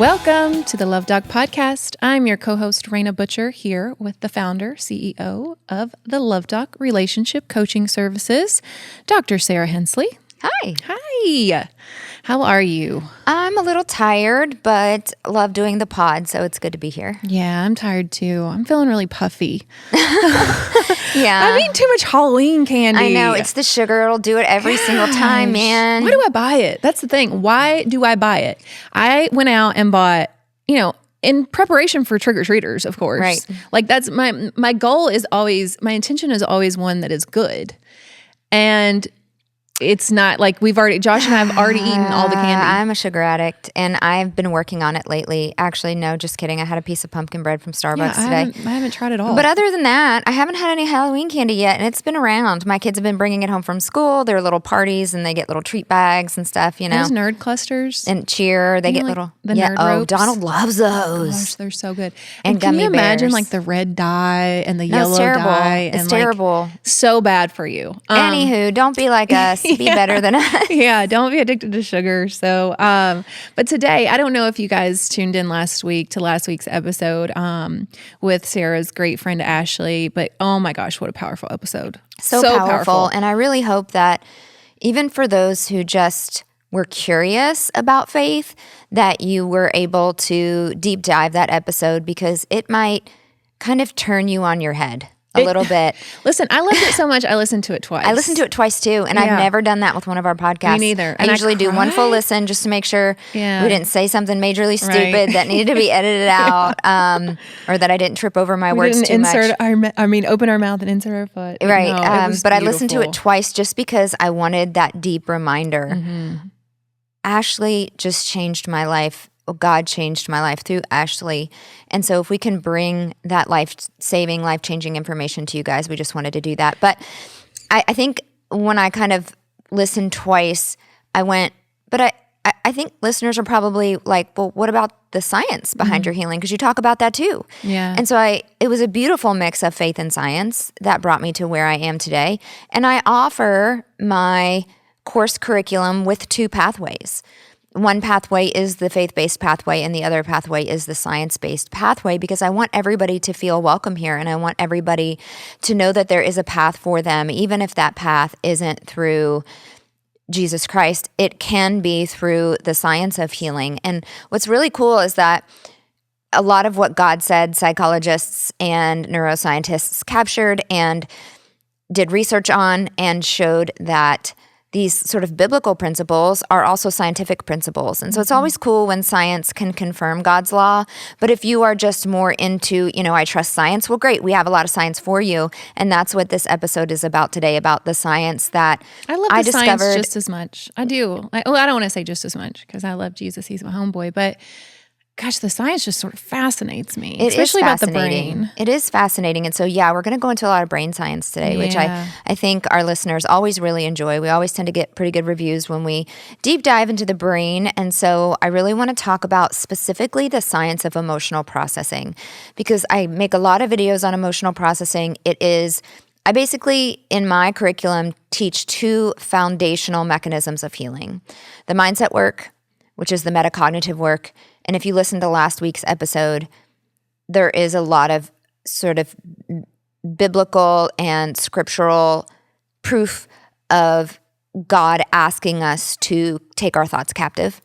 Welcome to the Love Doc Podcast. I'm your co-host, Raina Butcher, here with the founder, CEO of the Love Doc Relationship Coaching Services, Dr. Sarah Hensley. Hi. Hi. How are you? I'm a little tired, but love doing the pod, so it's good to be here. Yeah, I'm tired too. I'm feeling really puffy. Yeah. I'm eating too much Halloween candy. I know. It's the sugar. It'll do it every single time, man. Why do I buy it? That's the thing. Why do I buy it? I went out and bought, in preparation for trick-or-treaters, of course. Right. Like that's my goal is always, my intention is always one that is good. And it's not like Josh and I have already eaten all the candy. I'm a sugar addict, and I've been working on it lately. Actually, no, just kidding. I had a piece of pumpkin bread from Starbucks today. I haven't tried it all. But other than that, I haven't had any Halloween candy yet, and it's been around. My kids have been bringing it home from school. There are little parties, and they get little treat bags and stuff, Those nerd clusters. And cheer, they get little. The nerd ropes. Donald loves those. Gosh, they're so good. And can you gummy imagine bears. like the red dye and the yellow It's terrible. dye? It's and terrible. So bad for you. Anywho, don't be like us. Be better than us. Yeah, don't be addicted to sugar. So, but today, I don't know if you guys tuned in last week's episode with Sarah's great friend Ashley, but oh my gosh, what a powerful episode. So powerful. And I really hope that even for those who just were curious about faith, that you were able to deep dive that episode, because it might kind of turn you on your head a little bit. Listen, I loved it so much, I listened to it twice. I listened to it twice too, and I've never done that with one of our podcasts. Me neither. I usually do one full listen just to make sure we didn't say something majorly stupid that needed to be edited out, or that I didn't trip over my words too much. Open our mouth and insert our foot. Right. No, but I listened to it twice just because I wanted that deep reminder. Mm-hmm. Ashley just changed my life. God changed my life through Ashley. And so if we can bring that life-saving, life-changing information to you guys, we just wanted to do that. But I think when I kind of listened twice, I went, but I think listeners are probably like, well, what about the science behind your healing? Because you talk about that too. Yeah. And so it was a beautiful mix of faith and science that brought me to where I am today. And I offer my course curriculum with two pathways. One pathway is the faith-based pathway, and the other pathway is the science-based pathway, because I want everybody to feel welcome here, and I want everybody to know that there is a path for them, even if that path isn't through Jesus Christ. It can be through the science of healing. And what's really cool is that a lot of what God said, psychologists and neuroscientists captured and did research on and showed that these sort of biblical principles are also scientific principles. And so it's always cool when science can confirm God's law. But if you are just more into, I trust science, well, great. We have a lot of science for you. And that's what this episode is about today, about the science that I love the science just as much. I do. I don't want to say just as much, because I love Jesus. He's my homeboy. But gosh, the science just sort of fascinates me, especially about the brain. It is fascinating. And so, we're going to go into a lot of brain science today, which I think our listeners always really enjoy. We always tend to get pretty good reviews when we deep dive into the brain. And so I really want to talk about specifically the science of emotional processing, because I make a lot of videos on emotional processing. I basically, in my curriculum, teach two foundational mechanisms of healing: the mindset work, which is the metacognitive work. And if you listen to last week's episode, there is a lot of sort of biblical and scriptural proof of God asking us to take our thoughts captive,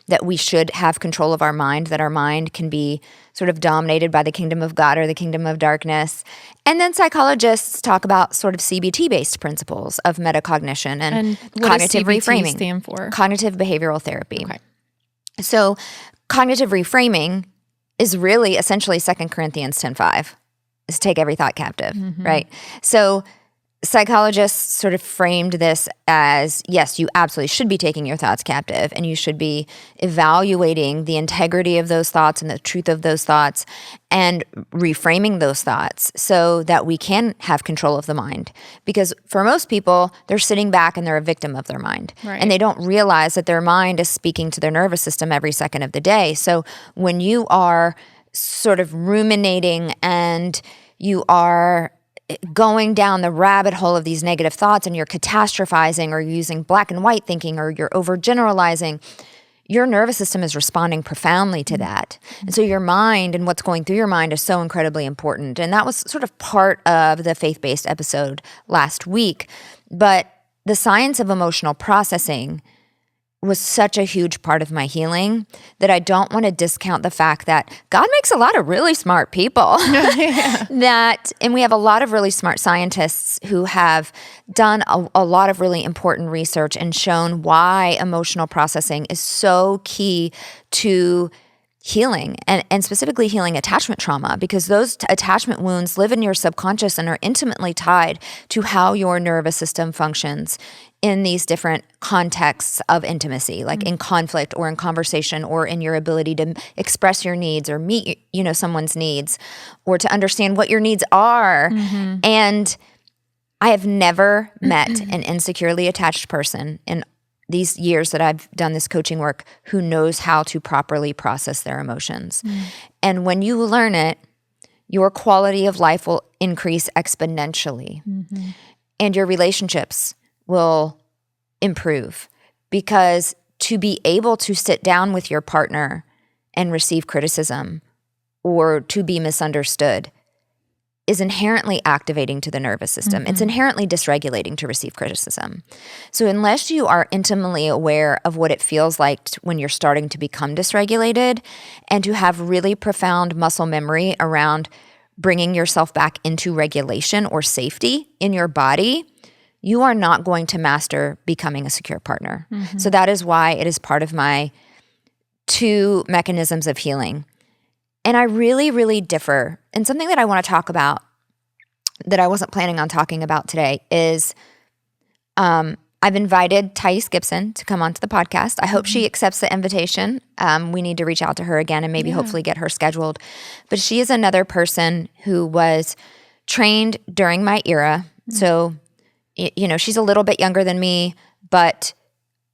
that we should have control of our mind, that our mind can be sort of dominated by the kingdom of God or the kingdom of darkness. And then psychologists talk about sort of CBT-based principles of metacognition and cognitive reframing. Stand for? Cognitive behavioral therapy. Okay. So cognitive reframing is really essentially 2 Corinthians 10:5, is take every thought captive, right? So psychologists sort of framed this as, yes, you absolutely should be taking your thoughts captive, and you should be evaluating the integrity of those thoughts and the truth of those thoughts and reframing those thoughts so that we can have control of the mind. Because for most people, they're sitting back and they're a victim of their mind. Right. And they don't realize that their mind is speaking to their nervous system every second of the day. So when you are sort of ruminating and you are going down the rabbit hole of these negative thoughts and you're catastrophizing or you're using black and white thinking or you're overgeneralizing, your nervous system is responding profoundly to that. And so your mind and what's going through your mind is so incredibly important. And that was sort of part of the faith-based episode last week. But the science of emotional processing was such a huge part of my healing that I don't want to discount the fact that God makes a lot of really smart people. And we have a lot of really smart scientists who have done a lot of really important research and shown why emotional processing is so key to healing and specifically healing attachment trauma, because those attachment wounds live in your subconscious and are intimately tied to how your nervous system functions in these different contexts of intimacy, like in conflict or in conversation or in your ability to express your needs or meet, someone's needs or to understand what your needs are. And I have never met an insecurely attached person in these years that I've done this coaching work who knows how to properly process their emotions. And when you learn it, your quality of life will increase exponentially. And your relationships will improve, because to be able to sit down with your partner and receive criticism or to be misunderstood is inherently activating to the nervous system. It's inherently dysregulating to receive criticism. So unless you are intimately aware of what it feels like when you're starting to become dysregulated and to have really profound muscle memory around bringing yourself back into regulation or safety in your body, you are not going to master becoming a secure partner. So that is why it is part of my 2 mechanisms of healing. And I really, really differ. And something that I want to talk about that I wasn't planning on talking about today is I've invited Thais Gibson to come onto the podcast. I hope she accepts the invitation. We need to reach out to her again and maybe hopefully get her scheduled. But she is another person who was trained during my era. So, she's a little bit younger than me, but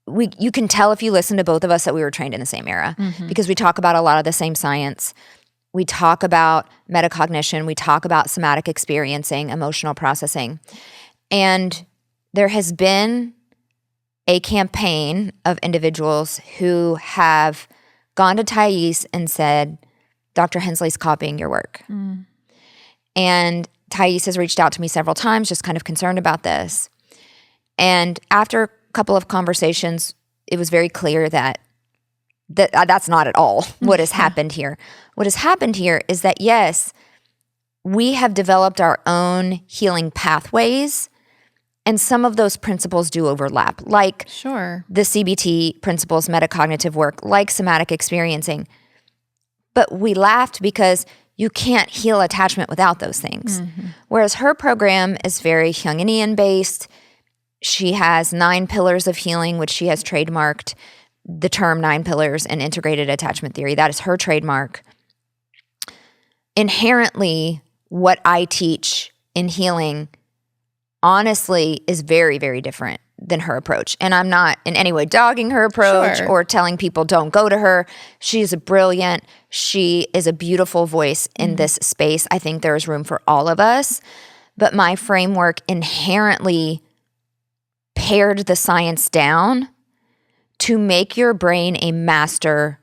you can tell if you listen to both of us that we were trained in the same era because we talk about a lot of the same science. We talk about metacognition. We talk about somatic experiencing, emotional processing. And there has been a campaign of individuals who have gone to Thais and said, Dr. Hensley's copying your work. And Thais has reached out to me several times, just kind of concerned about this. And after a couple of conversations, it was very clear that that's not at all what has happened here. What has happened here is that, yes, we have developed our own healing pathways, and some of those principles do overlap, like the CBT principles, metacognitive work, like somatic experiencing. But we laughed because you can't heal attachment without those things. Whereas her program is very Jungian based. She has 9 pillars of healing, which she has trademarked the term 9 pillars and integrated attachment theory. That is her trademark. Inherently, what I teach in healing, honestly, is very, very different than her approach. And I'm not in any way dogging her approach or telling people don't go to her. She's brilliant. She is a beautiful voice in this space. I think there is room for all of us. But my framework inherently pared the science down to make your brain a master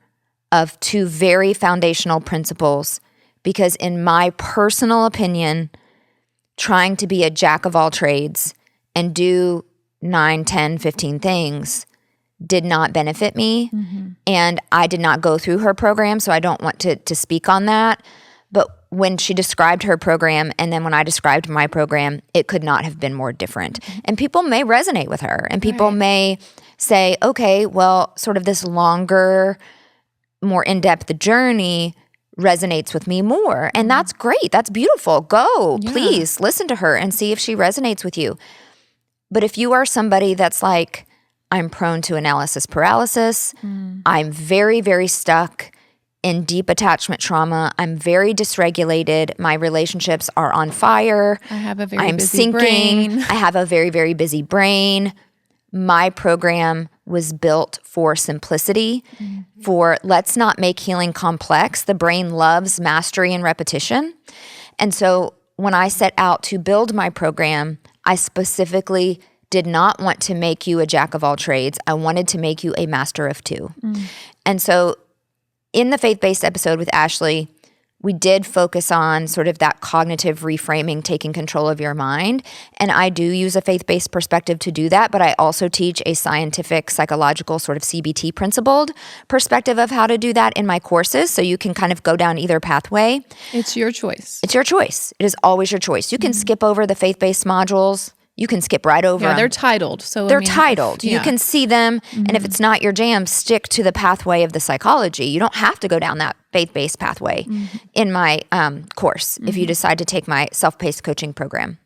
of 2 very foundational principles. Because in my personal opinion, trying to be a jack of all trades and do 9, 10, 15 things did not benefit me. And I did not go through her program, so I don't want to speak on that. But when she described her program and then when I described my program, it could not have been more different. And people may resonate with her and people may say, okay, well, sort of this longer, more in-depth journey resonates with me more. And that's great. That's beautiful. Go, please listen to her and see if she resonates with you. But if you are somebody that's like, I'm prone to analysis paralysis, I'm very, very stuck in deep attachment trauma, I'm very dysregulated, my relationships are on fire, I have a very I'm busy sinking, brain. I have a very, very busy brain. My program was built for simplicity, for let's not make healing complex. The brain loves mastery and repetition. And so when I set out to build my program, I specifically did not want to make you a jack of all trades. I wanted to make you a master of two. And so in the faith-based episode with Ashley, we did focus on sort of that cognitive reframing, taking control of your mind. And I do use a faith-based perspective to do that, but I also teach a scientific, psychological, sort of CBT principled perspective of how to do that in my courses. So you can kind of go down either pathway. It's your choice. It's your choice. It is always your choice. You can skip over the faith-based modules. You can skip right over them. They're titled. So they're titled. You can see them. And if it's not your jam, stick to the pathway of the psychology. You don't have to go down that faith-based pathway in my course if you decide to take my self-paced coaching program.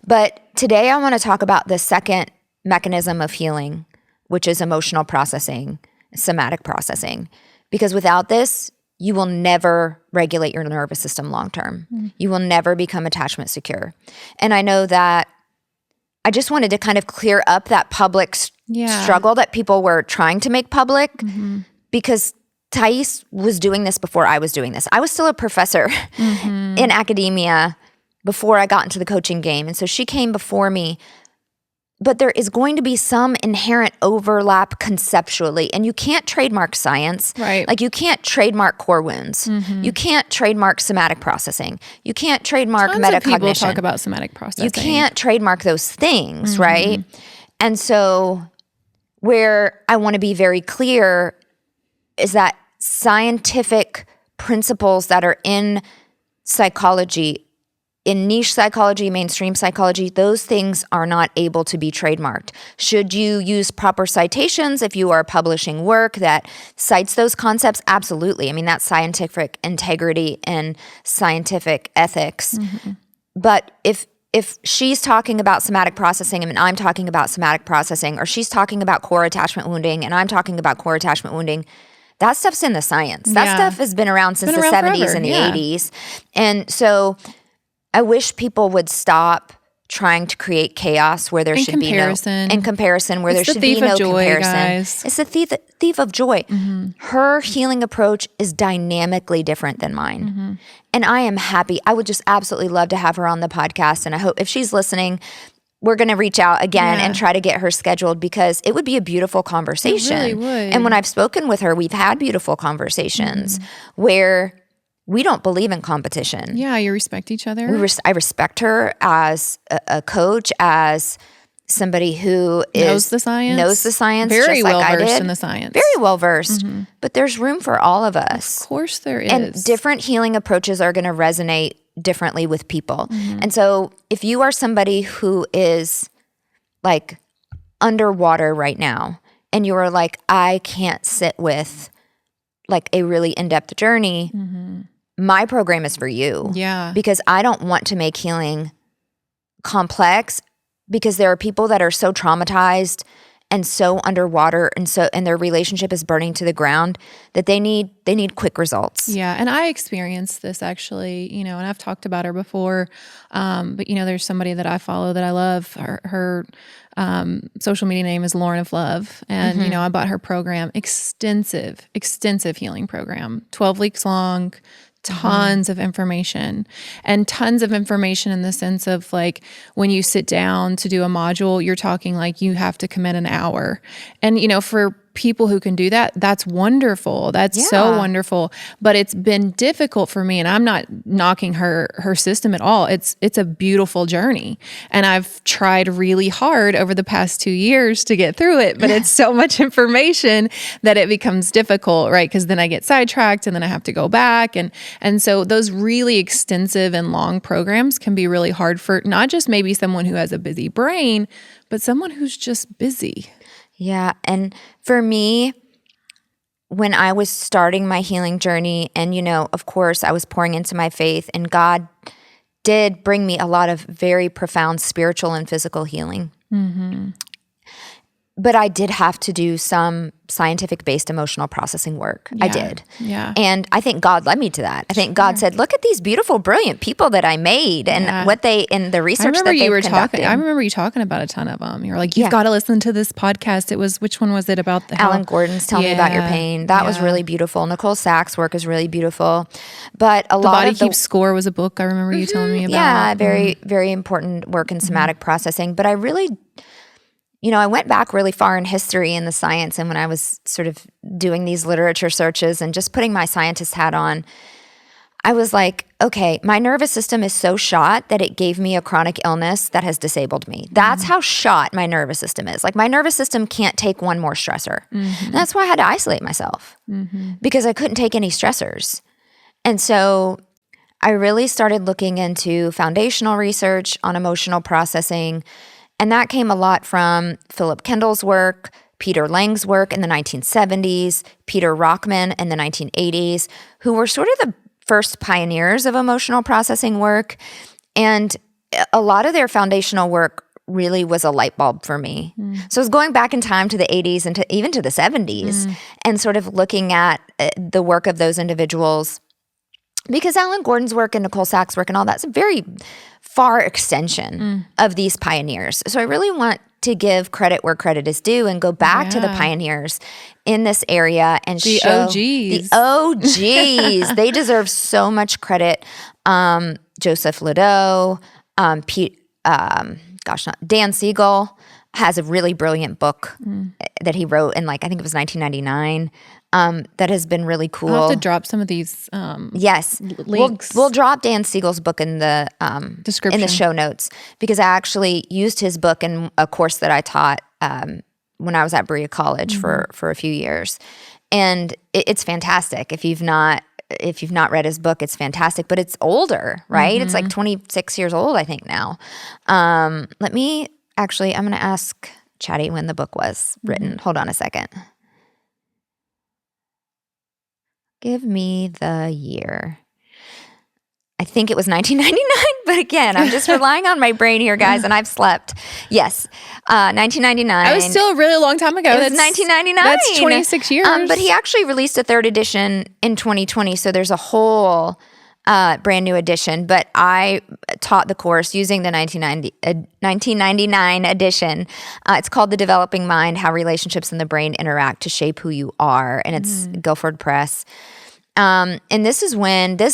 But today I want to talk about the second mechanism of healing, which is emotional processing, somatic processing. Because without this, you will never regulate your nervous system long-term. You will never become attachment secure. And I know that I just wanted to kind of clear up that public struggle that people were trying to make public because Thais was doing this before I was doing this. I was still a professor in academia before I got into the coaching game. And so she came before me. But there is going to be some inherent overlap conceptually. And you can't trademark science. Right. Like you can't trademark core wounds. You can't trademark somatic processing. You can't trademark Tons metacognition. of people talk about somatic processing. You can't trademark those things, right? And so where I want to be very clear is that scientific principles that are in psychology, in niche psychology, mainstream psychology, those things are not able to be trademarked. Should you use proper citations if you are publishing work that cites those concepts? Absolutely. I mean, that's scientific integrity and scientific ethics. But if she's talking about somatic processing and I'm talking about somatic processing, or she's talking about core attachment wounding and I'm talking about core attachment wounding, that stuff's in the science. That stuff has been around since the 70s forever. And the 80s. And so I wish people would stop trying to create chaos where there should be no comparison, where there should be no comparison. Guys. It's the thief of joy. Her healing approach is dynamically different than mine. And I am happy. I would just absolutely love to have her on the podcast. And I hope if she's listening, we're going to reach out again and try to get her scheduled because it would be a beautiful conversation. It really would. And when I've spoken with her, we've had beautiful conversations where we don't believe in competition. Yeah, you respect each other. I respect her as a coach, as somebody who knows the science, just very well like versed in the science, very well versed. But there's room for all of us. Of course, there is. And different healing approaches are going to resonate differently with people. And so, if you are somebody who is like underwater right now, and you are like, I can't sit with like a really in-depth journey. My program is for you. Yeah. Because I don't want to make healing complex because there are people that are so traumatized and so underwater and their relationship is burning to the ground that they need quick results. Yeah. And I experienced this actually, and I've talked about her before. But there's somebody that I follow that I love. Her social media name is Lauren of Love. And, I bought her program, extensive healing program, 12 weeks long, tons of information and tons of information in the sense of like when you sit down to do a module, you're talking like you have to commit an hour. And, for people who can do that, that's wonderful. That's so wonderful. But it's been difficult for me, and I'm not knocking her system at all. It's a beautiful journey. And I've tried really hard over the past 2 years to get through it, but it's so much information that it becomes difficult, right? Because then I get sidetracked and then I have to go back. And so those really extensive and long programs can be really hard for not just maybe someone who has a busy brain, but someone who's just busy. Yeah. And for me, when I was starting my healing journey, and, of course, I was pouring into my faith, and God did bring me a lot of very profound spiritual and physical healing. but I did have to do some scientific-based emotional processing work. I did. Yeah. And I think God led me to that. I think God said, look at these beautiful, brilliant people that I made and what they, in the research that they've conducted. I remember you talking about a ton of them. You were like, you've got to listen to this podcast. It was, which one was it about? Alan Gordon's Tell Me About Your Pain. That was really beautiful. Nicole Sachs' work is really beautiful. But a lot of The Body Keeps Score was a book I remember you telling me about. Yeah, very, very important work in somatic processing. But I really... I went back really far in history in the science, and when I was sort of doing these literature searches and just putting my scientist hat on, I was like, okay, my nervous system is so shot that it gave me a chronic illness that has disabled me. That's how shot my nervous system is. Like, my nervous system can't take one more stressor. And that's why I had to isolate myself because I couldn't take any stressors. And so I really started looking into foundational research on emotional processing. And that came a lot from Philip Kendall's work, Peter Lang's work in the 1970s, Peter Rockman in the 1980s, who were sort of the first pioneers of emotional processing work. And a lot of their foundational work really was a light bulb for me. So I was going back in time to the 80s and even to the 70s and sort of looking at the work of those individuals. Because Alan Gordon's work and Nicole Sachs' work and all that's a very far extension of these pioneers. So I really want to give credit where credit is due and go back to the pioneers in this area and the show OGs. The OGs. They deserve so much credit. Joseph Lideau, Dan Siegel has a really brilliant book that he wrote in I think it was 1999. That has been really cool. I'll have to drop some of these yes. links. We'll drop Dan Siegel's book in the description, in the show notes, because I actually used his book in a course that I taught when I was at Berea College for a few years, and it's fantastic. If you've not read his book, it's fantastic. But it's older, right? It's like 26 years old, I think now. I'm going to ask Chatty when the book was written. Hold on a second. Give me the year. I think it was 1999, but again, I'm just relying on my brain here, guys, and I've slept. Yes, 1999. That was still a really long time ago. It was 1999. That's 26 years. But he actually released a third edition in 2020, so there's a whole brand new edition. But I taught the course using the 1999 edition. It's called The Developing Mind, How Relationships in the Brain Interact to Shape Who You Are, and it's Guilford Press. And this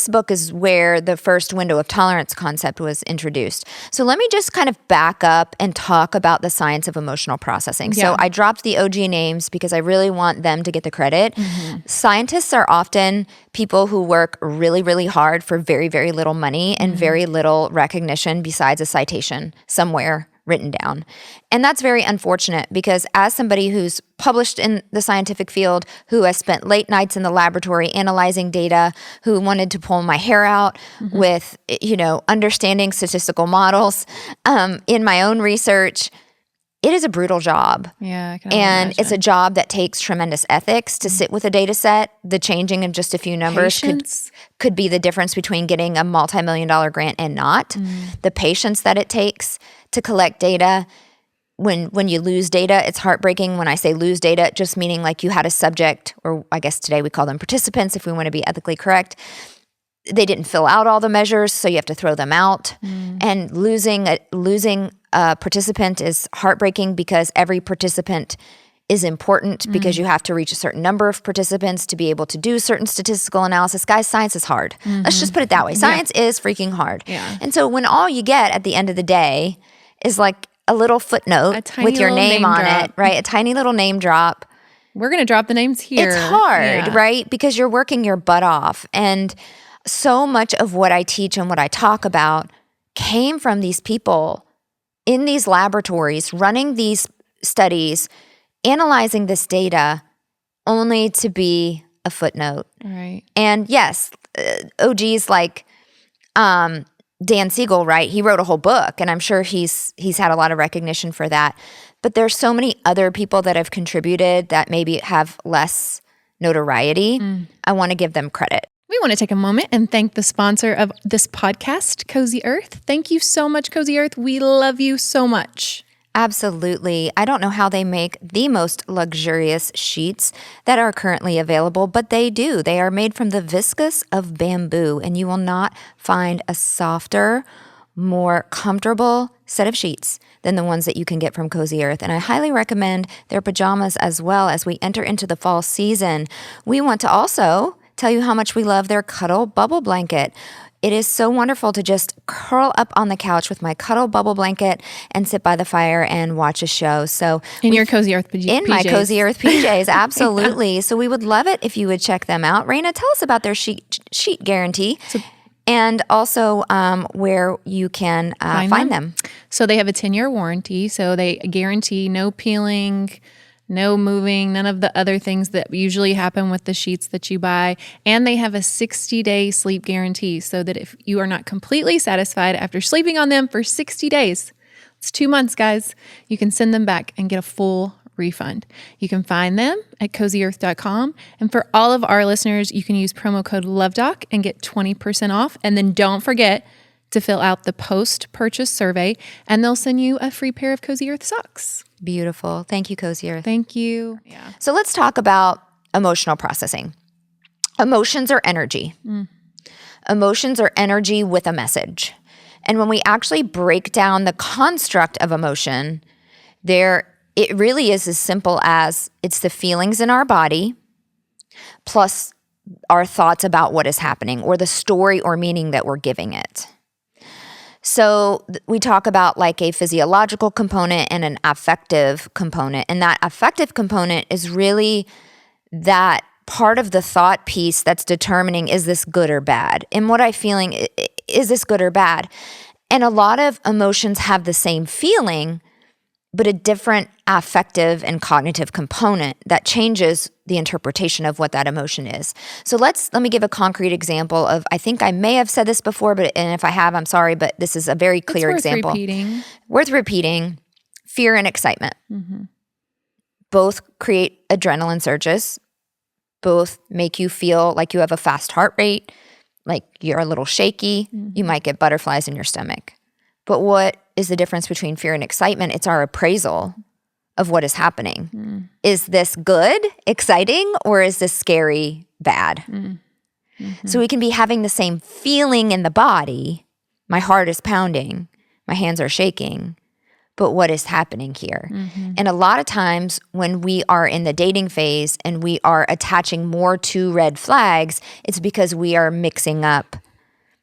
book is where the first window of tolerance concept was introduced. So let me just kind of back up and talk about the science of emotional processing. Yeah. So I dropped the OG names because I really want them to get the credit. Scientists are often people who work really, really hard for very, very little money and very little recognition besides a citation somewhere written down. And that's very unfortunate, because as somebody who's published in the scientific field, who has spent late nights in the laboratory analyzing data, who wanted to pull my hair out with, understanding statistical models in my own research, it is a brutal job. Yeah, I can and imagine. It's a job that takes tremendous ethics to sit with a data set. The changing of just a few numbers could be the difference between getting a multi-million-dollar grant and not. The patience that it takes to collect data. When you lose data, it's heartbreaking. When I say lose data, just meaning like you had a subject, or I guess today we call them participants if we want to be ethically correct. They didn't fill out all the measures, so you have to throw them out. And losing a participant is heartbreaking, because every participant is important, because you have to reach a certain number of participants to be able to do certain statistical analysis. Guys, science is hard. Let's just put it that way. Science is freaking hard. Yeah. And so when all you get at the end of the day is like a little footnote with your name on it, right? A tiny little name drop. We're going to drop the names here. It's hard, right? Because you're working your butt off. And so much of what I teach and what I talk about came from these people in these laboratories, running these studies, analyzing this data, only to be a footnote. Right. And yes, OGs like Dan Siegel, right? He wrote a whole book, and I'm sure he's had a lot of recognition for that. But there's so many other people that have contributed that maybe have less notoriety. I want to give them credit. We want to take a moment and thank the sponsor of this podcast, Cozy Earth. Thank you so much, Cozy Earth. We love you so much. Absolutely. I don't know how they make the most luxurious sheets that are currently available, but they do. They are made from the viscose of bamboo, and you will not find a softer, more comfortable set of sheets than the ones that you can get from Cozy Earth. And I highly recommend their pajamas as well. As we enter into the fall season, we want to also tell you how much we love their Cuddle Bubble Blanket. It is so wonderful to just curl up on the couch with my Cuddle Bubble Blanket and sit by the fire and watch a show. So in your Cozy Earth PJs. In my Cozy Earth PJs, absolutely. Yeah. So we would love it if you would check them out. Raina, tell us about their sheet guarantee. And also where you can find them. So they have a 10-year warranty. So they guarantee no peeling, no moving, none of the other things that usually happen with the sheets that you buy. And they have a 60-day sleep guarantee, so that if you are not completely satisfied after sleeping on them for 60 days, it's 2 months, guys, you can send them back and get a full refund. You can find them at cozyearth.com. And for all of our listeners, you can use promo code LoveDoc and get 20% off. And then don't forget to fill out the post-purchase survey, and they'll send you a free pair of Cozy Earth socks. Beautiful. Thank you, Cozy Earth. Thank you. Yeah. So let's talk about emotional processing. Emotions are energy. Emotions are energy with a message. And when we actually break down the construct of emotion, it really is as simple as it's the feelings in our body plus our thoughts about what is happening, or the story or meaning that we're giving it. So we talk about like a physiological component and an affective component. And that affective component is really that part of the thought piece that's determining, is this good or bad? And what I'm feeling, is this good or bad? And a lot of emotions have the same feeling, but a different affective and cognitive component that changes the interpretation of what that emotion is. So let me give a concrete example of, I think I may have said this before, and if I have, I'm sorry, but this is a very clear example. Worth repeating. Fear and excitement. Both create adrenaline surges. Both make you feel like you have a fast heart rate, like you're a little shaky. You might get butterflies in your stomach. But what is the difference between fear and excitement? It's our appraisal of what is happening. Is this good, exciting, or is this scary, bad? So we can be having the same feeling in the body. My heart is pounding. My hands are shaking. But what is happening here? And a lot of times when we are in the dating phase and we are attaching more to red flags, it's because we are mixing up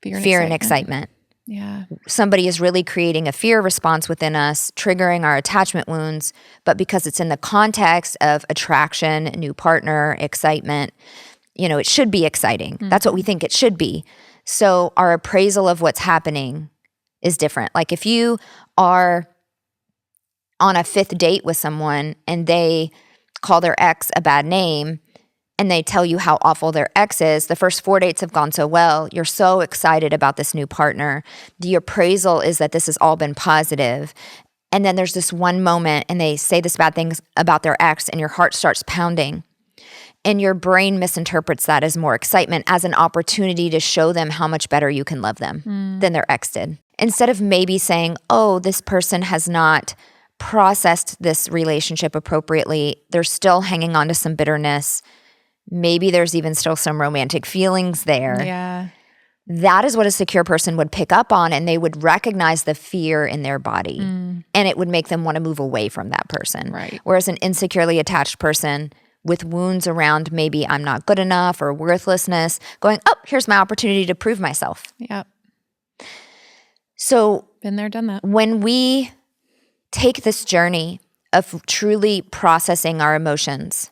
fear and excitement. Yeah. Somebody is really creating a fear response within us, triggering our attachment wounds, but because it's in the context of attraction, new partner, excitement, it should be exciting. That's what we think it should be. So our appraisal of what's happening is different. Like if you are on a 5th date with someone and they call their ex a bad name, and they tell you how awful their ex is, the first 4 dates have gone so well, you're so excited about this new partner. The appraisal is that this has all been positive. And then there's this one moment and they say this bad things about their ex and your heart starts pounding. And your brain misinterprets that as more excitement, as an opportunity to show them how much better you can love them than their ex did. Instead of maybe saying, oh, this person has not processed this relationship appropriately, they're still hanging on to some bitterness. Maybe there's even still some romantic feelings there. Yeah. That is what a secure person would pick up on, and they would recognize the fear in their body. And it would make them want to move away from that person. Right. Whereas an insecurely attached person with wounds around maybe I'm not good enough or worthlessness, going, oh, here's my opportunity to prove myself. Yep. So been there, done that. When we take this journey of truly processing our emotions,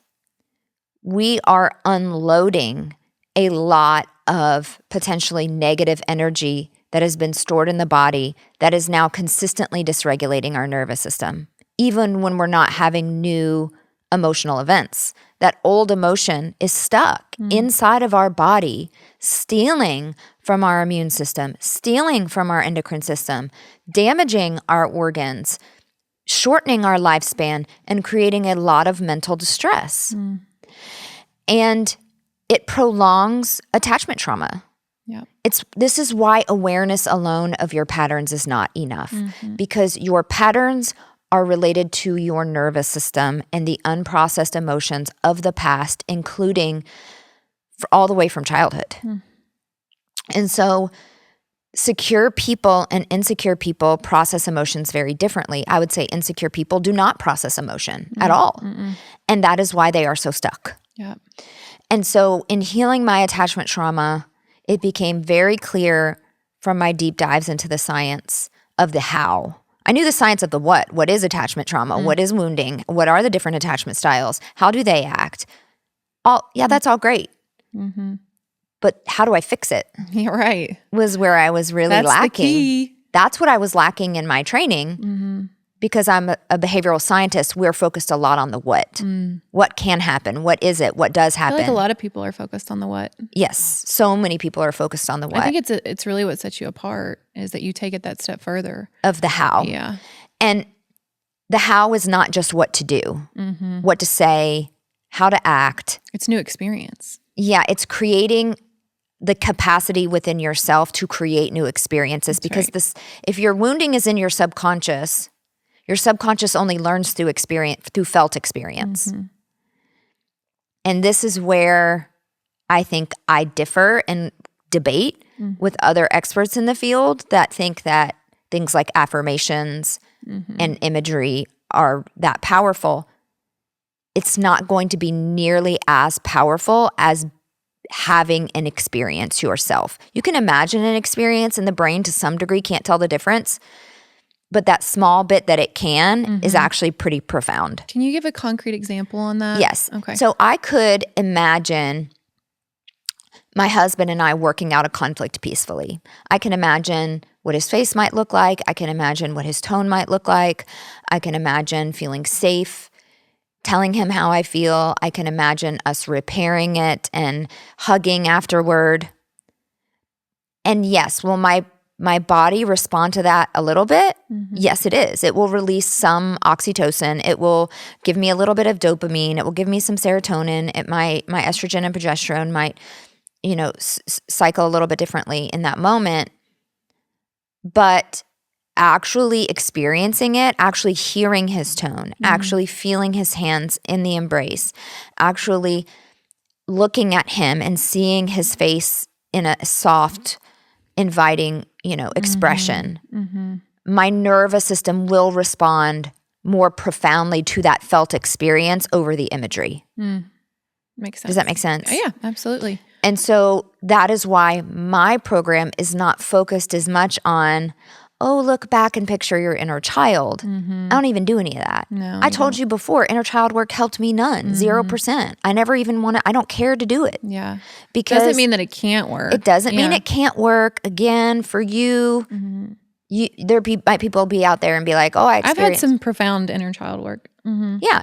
we are unloading a lot of potentially negative energy that has been stored in the body that is now consistently dysregulating our nervous system, even when we're not having new emotional events. That old emotion is stuck inside of our body, stealing from our immune system, stealing from our endocrine system, damaging our organs, shortening our lifespan, and creating a lot of mental distress. And it prolongs attachment trauma. Yeah. This is why awareness alone of your patterns is not enough, because your patterns are related to your nervous system and the unprocessed emotions of the past, including all the way from childhood. And so secure people and insecure people process emotions very differently. I would say insecure people do not process emotion at all. And that is why they are so stuck. Yeah. And so in healing my attachment trauma, it became very clear from my deep dives into the science of the how. I knew the science of the what. What is attachment trauma? What is wounding? What are the different attachment styles? How do they act? That's all great. But how do I fix it? You're right. Was where I was really That's lacking. the key. That's what I was lacking in my training. Because I'm a behavioral scientist, we're focused a lot on the what. What can happen? What is it? What does I happen? feel like a lot of people are focused on the what. Yes. So many people are focused on the what. I think it's really what sets you apart is that you take it that step further. Of the how. Yeah. And the how is not just what to do, what to say, how to act. It's new experience. Yeah, it's creating the capacity within yourself to create new experiences. That's Because right. if your wounding is in your subconscious only learns through felt experience. And this is where I think I differ and debate with other experts in the field that think that things like affirmations and imagery are that powerful. It's not going to be nearly as powerful as having an experience yourself. You can imagine an experience in the brain to some degree, can't tell the difference. But that small bit that it can is actually pretty profound. Can you give a concrete example on that? Yes. Okay. So I could imagine my husband and I working out a conflict peacefully. I can imagine what his face might look like. I can imagine what his tone might look like. I can imagine feeling safe, telling him how I feel. I can imagine us repairing it and hugging afterward. And yes, will my body respond to that a little bit? Yes, it is. It will release some oxytocin. It will give me a little bit of dopamine. It will give me some serotonin. My estrogen and progesterone might, cycle a little bit differently in that moment. But actually experiencing it, actually hearing his tone, actually feeling his hands in the embrace, actually looking at him and seeing his face in a soft, inviting, expression, my nervous system will respond more profoundly to that felt experience over the imagery. Makes sense. Does that make sense? Yeah, absolutely. And so that is why my program is not focused as much on, look back and picture your inner child. I don't even do any of that. No, I told you before, inner child work helped me none, 0%. I never even I don't care to do it. Yeah. Because doesn't mean that it can't work. It doesn't mean it can't work. Again, for you, might people be out there and be like, I experienced. I've had some profound inner child work. Yeah.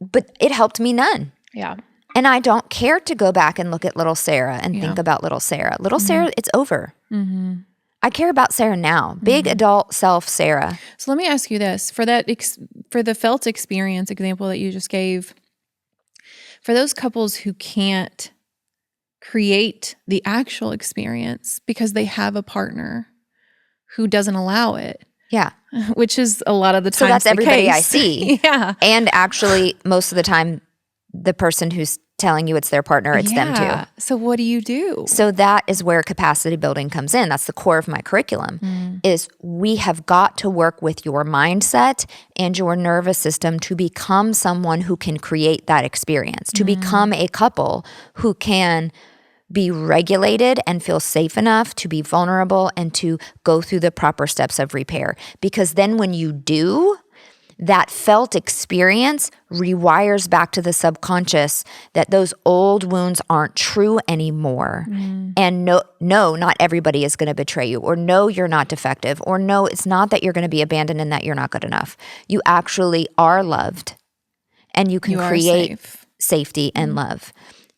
But it helped me none. Yeah. And I don't care to go back and look at little Sarah and think about little Sarah. Little Sarah, it's over. I care about Sarah now. Big adult self Sarah. So let me ask you this. For that, for the felt experience example that you just gave, for those couples who can't create the actual experience because they have a partner who doesn't allow it. Yeah. Which is a lot of the time. So that's everybody case. I see. Yeah. And actually, most of the time, the person who's telling you it's their partner, it's them too. So what do you do? So that is where capacity building comes in. That's the core of my curriculum, is we have got to work with your mindset and your nervous system to become someone who can create that experience, to become a couple who can be regulated and feel safe enough to be vulnerable and to go through the proper steps of repair. Because then when you do, that felt experience rewires back to the subconscious that those old wounds aren't true anymore. And no, not everybody is going to betray you, or no, you're not defective, or no, it's not that you're going to be abandoned and that you're not good enough. You actually are loved, and you can create safety and love.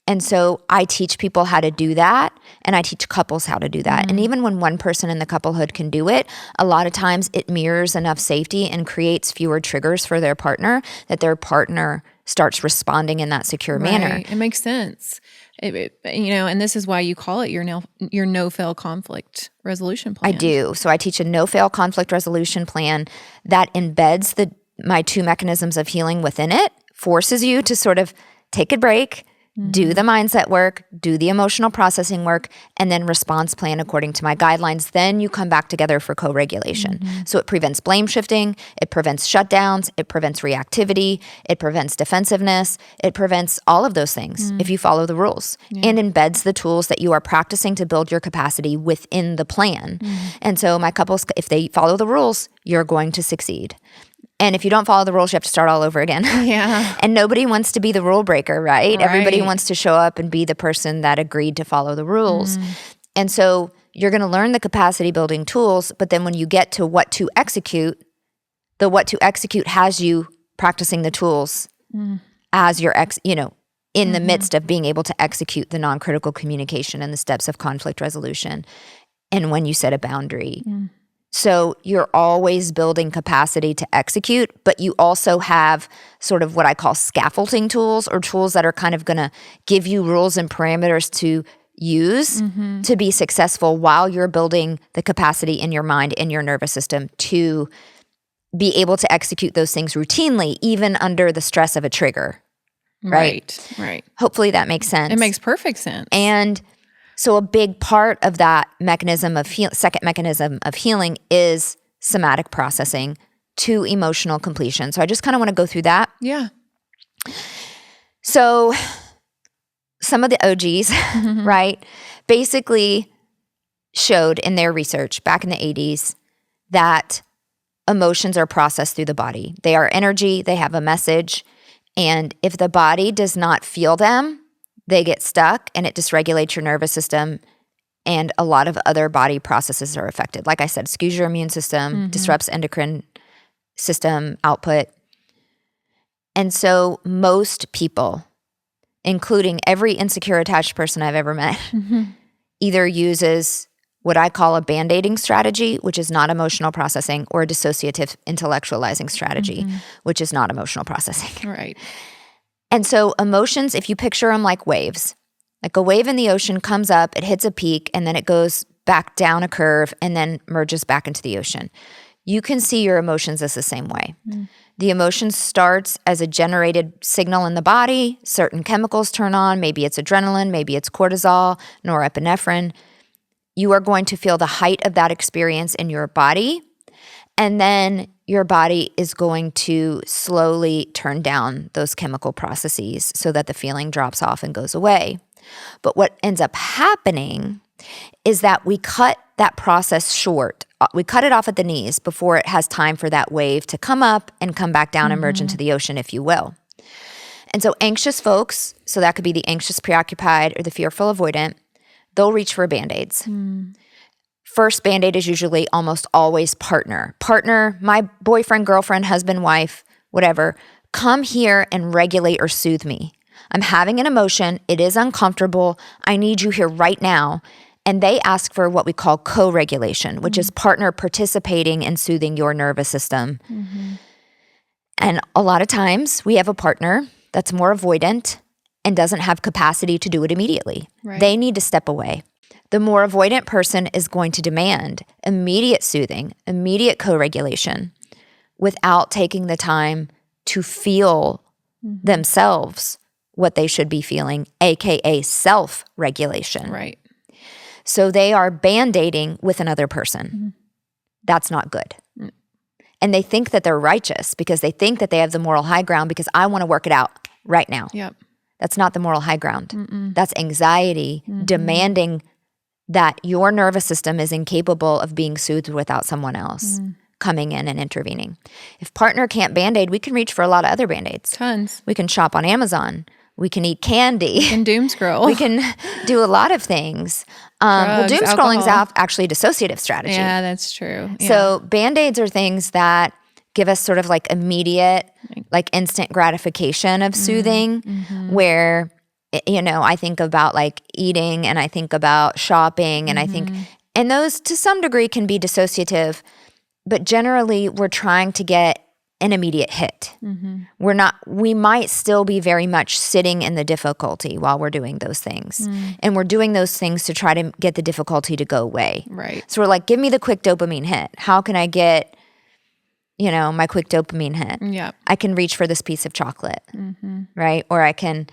And so I teach people how to do that, and I teach couples how to do that. And even when one person in the couplehood can do it, a lot of times it mirrors enough safety and creates fewer triggers for their partner that their partner starts responding in that secure manner. It makes sense. And this is why you call it your no-fail conflict resolution plan. I do. So I teach a no-fail conflict resolution plan that embeds my 2 mechanisms of healing within it, forces you to sort of take a break, do the mindset work, do the emotional processing work, and then response plan according to my guidelines. Then you come back together for co-regulation. So it prevents blame shifting, it prevents shutdowns, it prevents reactivity, it prevents defensiveness, it prevents all of those things if you follow the rules, and embeds the tools that you are practicing to build your capacity within the plan. And so my couples, if they follow the rules, you're going to succeed. And if you don't follow the rules, you have to start all over again. Yeah. And nobody wants to be the rule breaker, right? Everybody wants to show up and be the person that agreed to follow the rules. And so you're going to learn the capacity building tools, but then when you get to what to execute, the what to execute has you practicing the tools as you're in the midst of being able to execute the non-critical communication and the steps of conflict resolution. And when you set a boundary. So you're always building capacity to execute, but you also have sort of what I call scaffolding tools, or tools that are kind of going to give you rules and parameters to use to be successful while you're building the capacity in your mind, in your nervous system, to be able to execute those things routinely, even under the stress of a trigger. Right. Hopefully that makes sense. It makes perfect sense. And so a big part of that second mechanism of healing is somatic processing to emotional completion. So I just kind of want to go through that. Yeah. So some of the OGs, right, basically showed in their research back in the 80s that emotions are processed through the body. They are energy, they have a message, and if the body does not feel them, they get stuck and it dysregulates your nervous system, and a lot of other body processes are affected. Like I said, skews your immune system, disrupts endocrine system output. And so most people, including every insecure attached person I've ever met, either uses what I call a band-aiding strategy, which is not emotional processing, or a dissociative intellectualizing strategy, which is not emotional processing. Right. And so emotions, if you picture them like waves, like a wave in the ocean comes up, it hits a peak, and then it goes back down a curve and then merges back into the ocean. You can see your emotions as the same way. The emotion starts as a generated signal in the body. Certain chemicals turn on. Maybe it's adrenaline, maybe it's cortisol, norepinephrine. You are going to feel the height of that experience in your body, and then your body is going to slowly turn down those chemical processes so that the feeling drops off and goes away. But what ends up happening is that we cut that process short. We cut it off at the knees before it has time for that wave to come up and come back down and merge into the ocean, if you will. And so anxious folks, so that could be the anxious preoccupied or the fearful avoidant, they'll reach for Band-Aids. First Band-Aid is usually almost always partner. Partner, my boyfriend, girlfriend, husband, wife, whatever, come here and regulate or soothe me. I'm having an emotion. It is uncomfortable. I need you here right now. And they ask for what we call co-regulation, which is partner participating in soothing your nervous system. And a lot of times we have a partner that's more avoidant and doesn't have capacity to do it immediately. Right. They need to step away. The more avoidant person is going to demand immediate soothing, immediate co-regulation, without taking the time to feel themselves what they should be feeling, aka self-regulation. Right. So they are band-aiding with another person. That's not good. And they think that they're righteous because they think that they have the moral high ground because I want to work it out right now. Yep. That's not the moral high ground. That's anxiety demanding that your nervous system is incapable of being soothed without someone else coming in and intervening. If partner can't Band-Aid, we can reach for a lot of other Band-Aids. Tons. We can shop on Amazon. We can eat candy. And doom scroll. We can do a lot of things. Drugs, doom scrolling's alcohol. actually a dissociative strategy. Yeah, that's true. Yeah. So Band-Aids are things that give us sort of like immediate, like instant gratification of soothing, where, I think about like eating and I think about shopping and I think, and those to some degree can be dissociative, but generally we're trying to get an immediate hit. We might still be very much sitting in the difficulty while we're doing those things. And we're doing those things to try to get the difficulty to go away. Right. So we're like, give me the quick dopamine hit. How can I get, my quick dopamine hit? Yeah. I can reach for this piece of chocolate, right? Or I can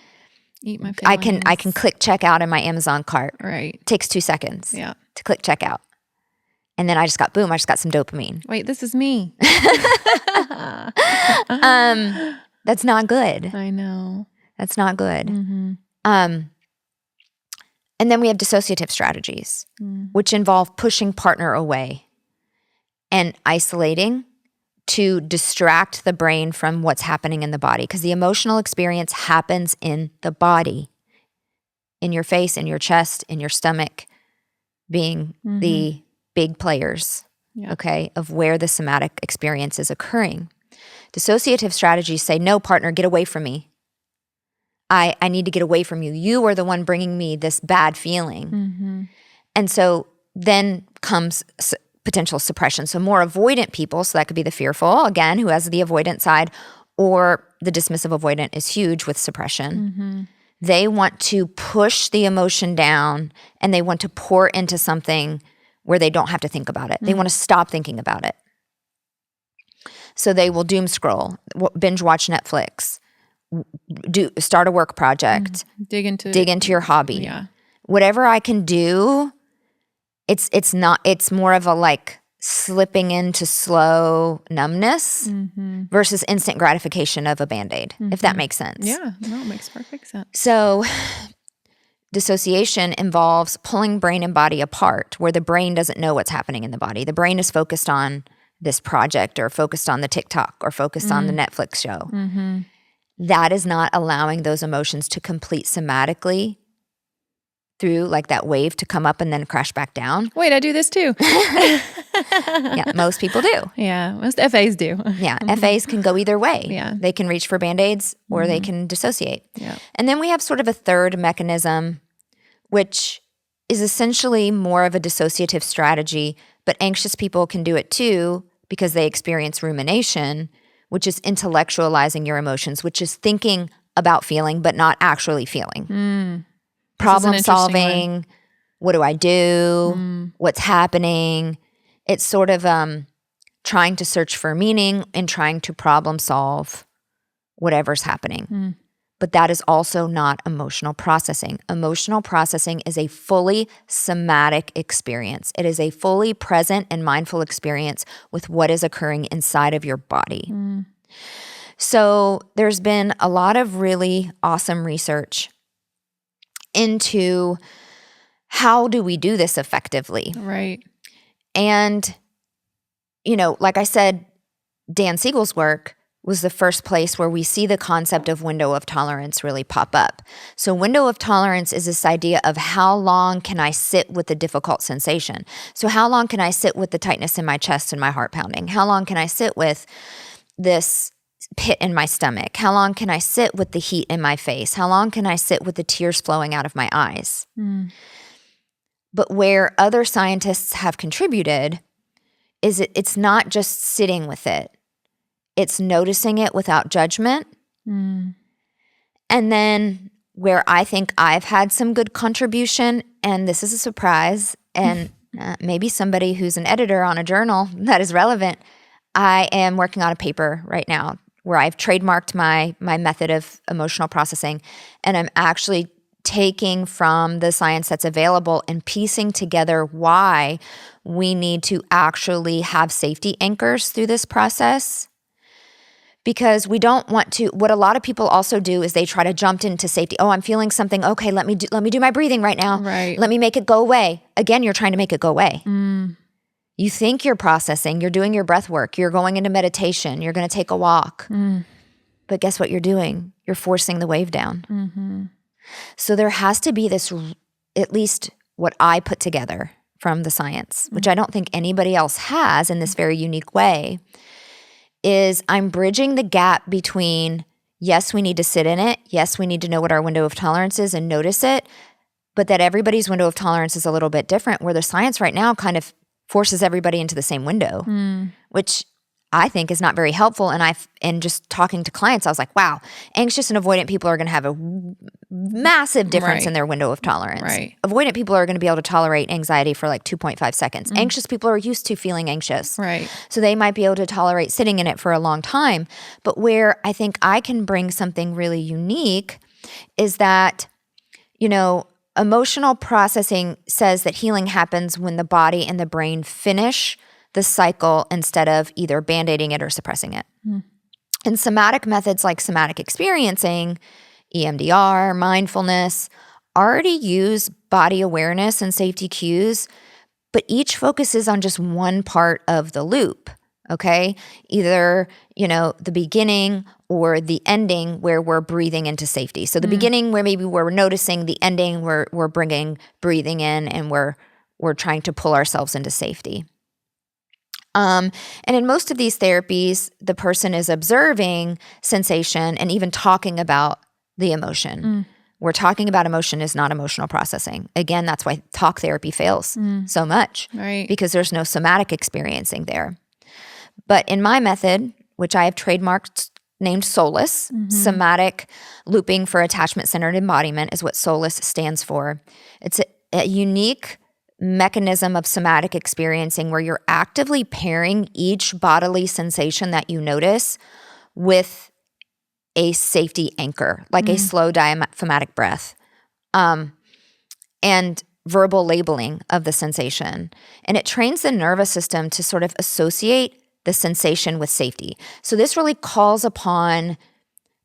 Eat my I feelings. can click checkout in my Amazon cart. Right. It takes 2 seconds Yeah. to click checkout. And then I just got some dopamine. Wait, this is me. That's not good. I know. That's not good. And then we have dissociative strategies, which involve pushing partner away and isolating to distract the brain from what's happening in the body. Because the emotional experience happens in the body, in your face, in your chest, in your stomach, being the big players, okay, of where the somatic experience is occurring. Dissociative strategies say, no, partner, get away from me. I need to get away from you. You are the one bringing me this bad feeling. And so then comes potential suppression. So more avoidant people, so that could be the fearful, again, who has the avoidant side, or the dismissive avoidant is huge with suppression. They want to push the emotion down and they want to pour into something where they don't have to think about it. They want to stop thinking about it. So they will doom scroll, binge watch Netflix, start a work project, dig into your hobby. Yeah. Whatever I can do, it's more of a like slipping into slow numbness versus instant gratification of a Band-Aid, if that makes sense. Yeah, no, it makes perfect sense. So dissociation involves pulling brain and body apart where the brain doesn't know what's happening in the body. The brain is focused on this project or focused on the TikTok or focused on the Netflix show. That is not allowing those emotions to complete somatically through like that wave to come up and then crash back down. Wait, I do this too. Yeah, most people do. Yeah, most FAs do. Yeah, FAs can go either way. Yeah. They can reach for Band-Aids or they can dissociate. Yeah. And then we have sort of a third mechanism, which is essentially more of a dissociative strategy, but anxious people can do it too because they experience rumination, which is intellectualizing your emotions, which is thinking about feeling but not actually feeling. Problem solving, what do I do? What's happening? It's sort of trying to search for meaning and trying to problem solve whatever's happening. But that is also not emotional processing. Emotional processing is a fully somatic experience. It is a fully present and mindful experience with what is occurring inside of your body. So there's been a lot of really awesome research into how do we do this effectively. Right. And, like I said, Dan Siegel's work was the first place where we see the concept of window of tolerance really pop up. So window of tolerance is this idea of how long can I sit with the difficult sensation? So how long can I sit with the tightness in my chest and my heart pounding? How long can I sit with this pit in my stomach? How long can I sit with the heat in my face? How long can I sit with the tears flowing out of my eyes? But where other scientists have contributed is it's not just sitting with it. It's noticing it without judgment. And then where I think I've had some good contribution, and this is a surprise, and maybe somebody who's an editor on a journal that is relevant, I am working on a paper right now where I've trademarked my method of emotional processing, and I'm actually taking from the science that's available and piecing together why we need to actually have safety anchors through this process. Because we don't want to, what a lot of people also do is they try to jump into safety. Oh, I'm feeling something. Okay, let me do my breathing right now. Right. Let me make it go away. Again, you're trying to make it go away. You think you're processing, you're doing your breath work, you're going into meditation, you're going to take a walk. But guess what you're doing? You're forcing the wave down. So there has to be this, at least what I put together from the science, which I don't think anybody else has in this very unique way, is I'm bridging the gap between, yes, we need to sit in it. Yes, we need to know what our window of tolerance is and notice it, but that everybody's window of tolerance is a little bit different, where the science right now kind of forces everybody into the same window, which I think is not very helpful. And just talking to clients, I was like, wow, anxious and avoidant people are going to have a massive difference in their window of tolerance. Right. Avoidant people are going to be able to tolerate anxiety for like 2.5 seconds. Anxious people are used to feeling anxious. Right. So they might be able to tolerate sitting in it for a long time. But where I think I can bring something really unique is that, emotional processing says that healing happens when the body and the brain finish the cycle instead of either band-aiding it or suppressing it. And somatic methods like somatic experiencing, EMDR, mindfulness, already use body awareness and safety cues, but each focuses on just one part of the loop, okay? Either, the beginning or the ending where we're breathing into safety. So the beginning where maybe we're noticing, the ending we're bringing breathing in, and we're trying to pull ourselves into safety. And in most of these therapies, the person is observing sensation and even talking about the emotion. We're talking about emotion is not emotional processing. Again, that's why talk therapy fails so much, Right. because there's no somatic experiencing there. But in my method, which I have trademarked named SOLACE, somatic looping for attachment-centered embodiment is what SOLACE stands for. It's a unique mechanism of somatic experiencing where you're actively pairing each bodily sensation that you notice with a safety anchor, like a slow diaphragmatic breath, and verbal labeling of the sensation. And it trains the nervous system to sort of associate the sensation with safety. So this really calls upon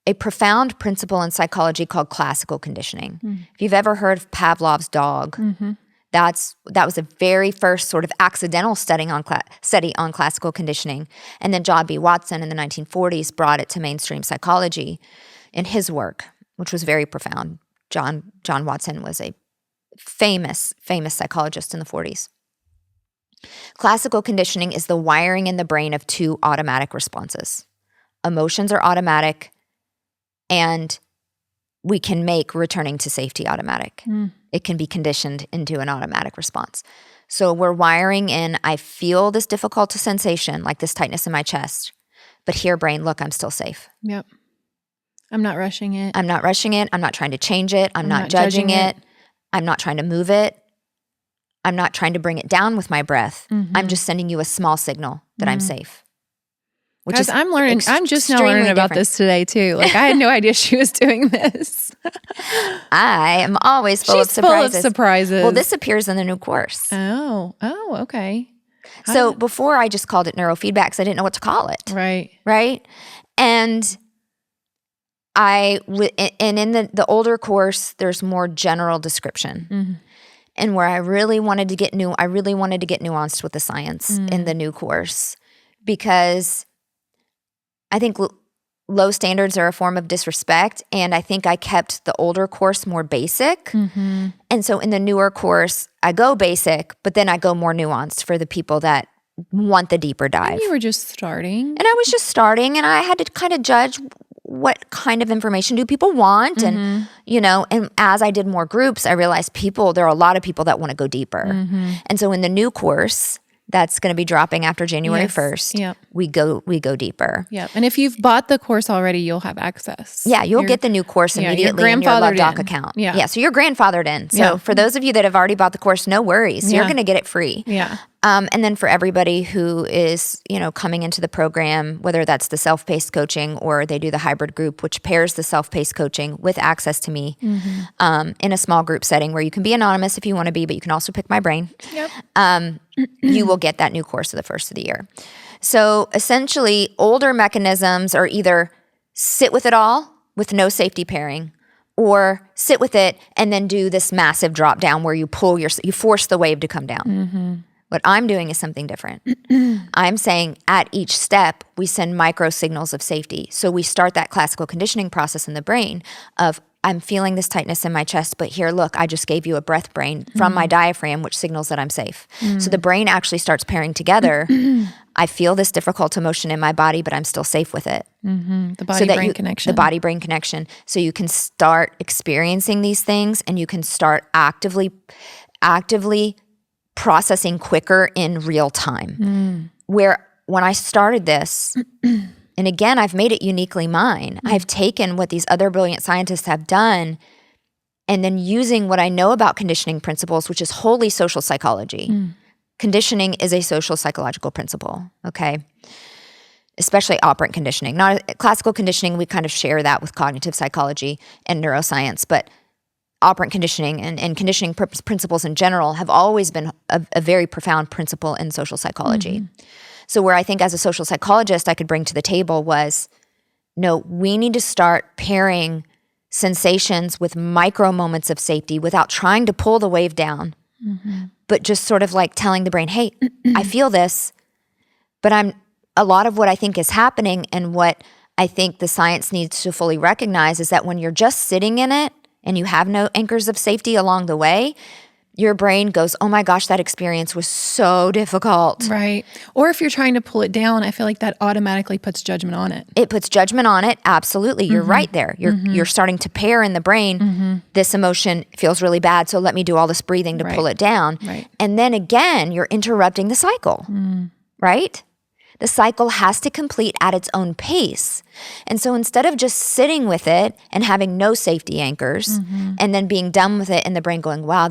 a profound principle in psychology called classical conditioning. If you've ever heard of Pavlov's dog, that was the very first sort of accidental study on classical conditioning. And then John B. Watson in the 1940s brought it to mainstream psychology in his work, which was very profound. John Watson was a famous psychologist in the 40s. Classical conditioning is the wiring in the brain of two automatic responses. Emotions are automatic, and we can make returning to safety automatic. It can be conditioned into an automatic response. So we're wiring in, I feel this difficult sensation, like this tightness in my chest, but here, brain, look, I'm still safe. Yep. I'm not rushing it. I'm not rushing it. I'm not trying to change it. I'm not judging it. I'm not trying to move it. I'm not trying to bring it down with my breath. I'm just sending you a small signal that I'm safe. Which Guys, is I'm learning. I'm just now learning about this today too. Like I had no idea she was doing this. I am always full of surprises. Well, this appears in the new course. Oh, okay. So before I just called it neurofeedback because I didn't know what to call it. Right. And in the older course, there's more general description. And where I really wanted to get nuanced with the science in the new course, because I think low standards are a form of disrespect, and I think I kept the older course more basic. And so in the newer course, I go basic, but then I go more nuanced for the people that want the deeper dive. And you were just starting. And I was just starting, and I had to kind of judge what kind of information do people want. And, and as I did more groups, I realized there are a lot of people that want to go deeper. And so in the new course, that's going to be dropping after January 1st. We go deeper. And if you've bought the course already, you'll have access. Yeah, you'll get the new course immediately in your LoveDoc account. So you're grandfathered in. So for those of you that have already bought the course, no worries. You're going to get it free. And then for everybody who is, coming into the program, whether that's the self-paced coaching or they do the hybrid group, which pairs the self-paced coaching with access to me in a small group setting where you can be anonymous if you want to be, but you can also pick my brain. You will get that new course at the first of the year. So essentially, older mechanisms are either sit with it all with no safety pairing, or sit with it and then do this massive drop down where you force the wave to come down. What I'm doing is something different. I'm saying at each step, we send micro signals of safety. So we start that classical conditioning process in the brain of, I'm feeling this tightness in my chest, but here, look, I just gave you a breath brain from my diaphragm, which signals that I'm safe. So the brain actually starts pairing together. I feel this difficult emotion in my body, but I'm still safe with it. The body-brain connection. The body-brain connection. So you can start experiencing these things, and you can start actively processing quicker in real time. Where when I started this, and again, I've made it uniquely mine. I've taken what these other brilliant scientists have done and then using what I know about conditioning principles, which is wholly social psychology. Conditioning is a social psychological principle, okay? Especially operant conditioning. Not classical conditioning, we kind of share that with cognitive psychology and neuroscience, but operant conditioning and conditioning principles in general have always been a very profound principle in social psychology. So where I think as a social psychologist I could bring to the table was, no, we need to start pairing sensations with micro moments of safety without trying to pull the wave down, but just sort of like telling the brain, hey, I feel this, but a lot of what I think is happening and what I think the science needs to fully recognize is that when you're just sitting in it and you have no anchors of safety along the way, your brain goes, oh my gosh, that experience was so difficult. Right. Or if you're trying to pull it down, I feel like that automatically puts judgment on it. It puts judgment on it. Absolutely. You're right there. You're starting to pair in the brain, this emotion feels really bad, so let me do all this breathing to pull it down. Right. And then again, you're interrupting the cycle, right? The cycle has to complete at its own pace. And so instead of just sitting with it and having no safety anchors and then being done with it and the brain going, wow,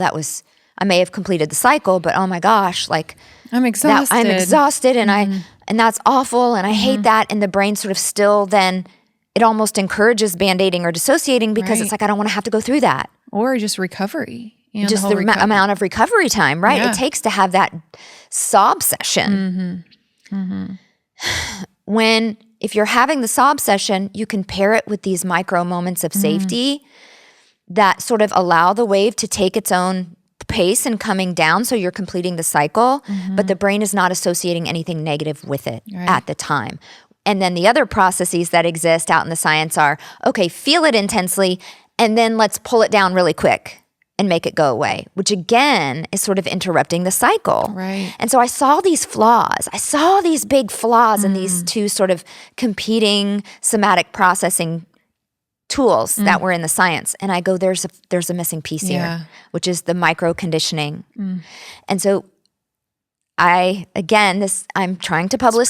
I may have completed the cycle, but oh my gosh, like I'm exhausted. I'm exhausted and and that's awful and I hate that. And the brain sort of still then, it almost encourages band-aiding or dissociating because it's like, I don't want to have to go through that. Or just recovery. Just the amount of recovery time, right? Yeah. It takes to have that sob session. If you're having the sob session, you can pair it with these micro moments of safety that sort of allow the wave to take its own pace and coming down, so you're completing the cycle, but the brain is not associating anything negative with it at the time. And then the other processes that exist out in the science are, okay, feel it intensely, and then let's pull it down really quick and make it go away, which again is sort of interrupting the cycle. Right. And so I saw these flaws. I saw these big flaws in these two sort of competing somatic processing tools that were in the science. And I go, there's a missing piece here, which is the micro conditioning. And so I'm trying to publish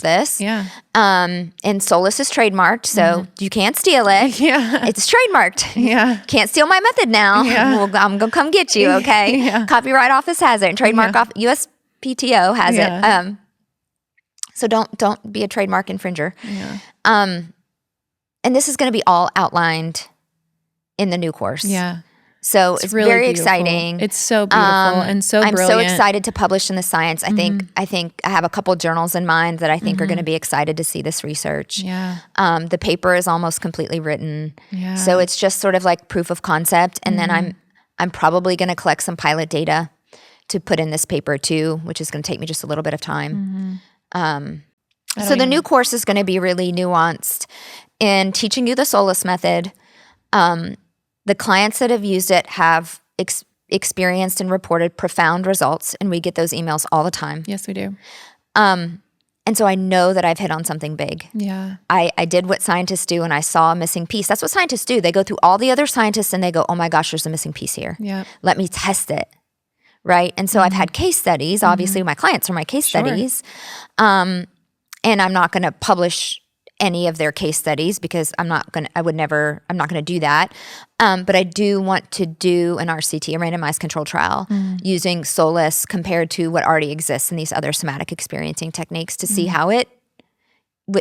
this. Yeah. And Solus is trademarked, so you can't steal it. Yeah. It's trademarked. Yeah. Can't steal my method now. Yeah. Well, I'm going to come get you, okay? Yeah. Copyright Office has it, and trademark USPTO has it. So don't be a trademark infringer. Yeah. And this is going to be all outlined in the new course. Yeah. So it's really very beautiful. exciting. It's so beautiful and so brilliant. I'm so excited to publish in the science. I think I have a couple journals in mind that I think are going to be excited to see this research. Yeah. The paper is almost completely written. Yeah. So it's just sort of like proof of concept. And then I'm probably going to collect some pilot data to put in this paper too, which is going to take me just a little bit of time. So the new course is going to be really nuanced in teaching you the Solus method. The clients that have used it have experienced and reported profound results, and we get those emails all the time. Yes, we do. And so I know that I've hit on something big. Yeah. I did what scientists do, and I saw a missing piece. That's what scientists do. They go through all the other scientists, and they go, oh my gosh, there's a missing piece here. Yeah. Let me test it, right? And so I've had case studies. Obviously, my clients are my case studies. And I'm not going to publish any of their case studies because I'm not going to do that. But I do want to do an RCT, a randomized control trial, using Solus compared to what already exists in these other somatic experiencing techniques to see how it,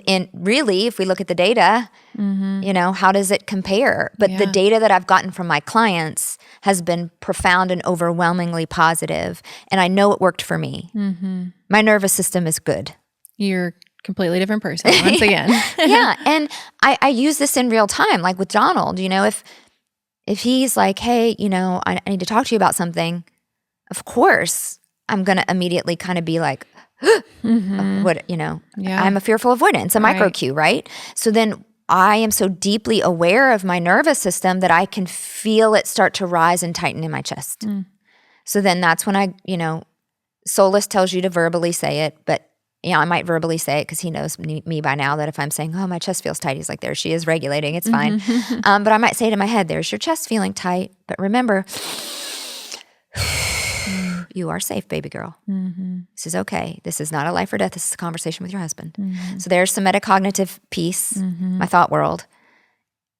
and really, if we look at the data, how does it compare? But the data that I've gotten from my clients has been profound and overwhelmingly positive, and I know it worked for me. My nervous system is good. You're completely different person once again. Yeah. And I use this in real time, like with Donald, if he's like, hey, I need to talk to you about something, of course, I'm going to immediately kind of be like, what, I'm a fearful avoidant. It's a micro cue, right? So then I am so deeply aware of my nervous system that I can feel it start to rise and tighten in my chest. So then that's when Solus tells you to verbally say it, but I might verbally say it because he knows me by now that if I'm saying, oh, my chest feels tight, he's like, there she is regulating, it's fine. But I might say to my head, there's your chest feeling tight. But remember, you are safe, baby girl. Mm-hmm. This is okay. This is not a life or death. This is a conversation with your husband. Mm-hmm. So there's some metacognitive piece, Mm-hmm. my thought world.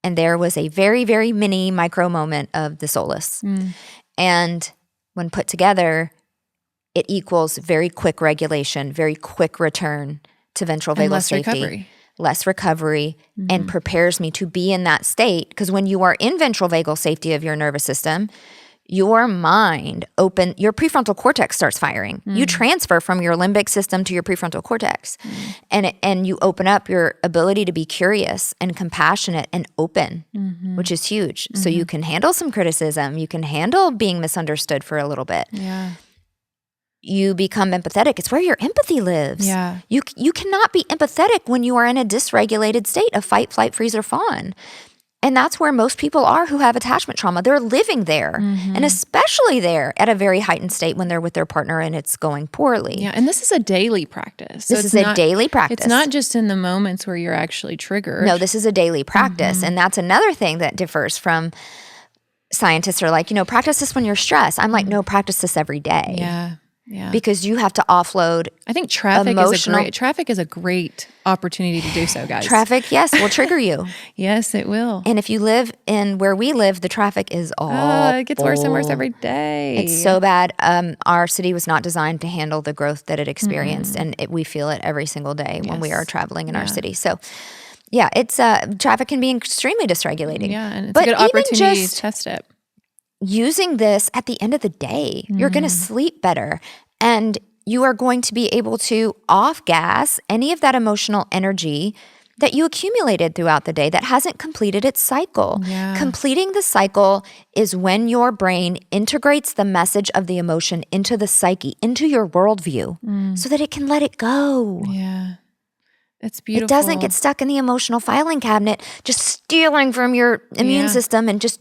And there was a very, very mini micro moment of the solace. Mm. And when put together, it equals very quick regulation, very quick return to ventral And vagal less safety. recovery. Less recovery, and prepares me to be in that state. Because when you are in ventral vagal safety of your nervous system, your mind your prefrontal cortex starts firing. You transfer from your limbic system to your prefrontal cortex. And you open up your ability to be curious and compassionate and open, which is huge. So you can handle some criticism. You can handle being misunderstood for a little bit. Yeah. You become empathetic. It's where your empathy lives. Yeah. You cannot be empathetic when you are in a dysregulated state of fight, flight, freeze, or fawn. And that's where most people are who have attachment trauma. They're living there, and especially there at a very heightened state when they're with their partner and it's going poorly. Yeah, and this is a daily practice. So This is a daily practice. It's not just in the moments where you're actually triggered. No, this is a daily practice. And that's another thing that differs from scientists are like, practice this when you're stressed. I'm like, no, practice this every day. Yeah. Yeah. Because you have to offload. I think traffic is a great opportunity to do so, guys. Traffic, yes, will trigger you. Yes, it will. And if you live in where we live, the traffic is awful. It gets worse and worse every day. It's so bad. Our city was not designed to handle the growth that it experienced, and we feel it every single day when we are traveling in our city. So, yeah, it's traffic can be extremely dysregulating. Yeah, and it's a good opportunity to test it. Using this at the end of the day, you're going to sleep better, and you are going to be able to off-gas any of that emotional energy that you accumulated throughout the day that hasn't completed its cycle. Yeah. Completing the cycle is when your brain integrates the message of the emotion into the psyche, into your worldview, so that it can let it go. Yeah. It's beautiful. It doesn't get stuck in the emotional filing cabinet, just stealing from your immune system and just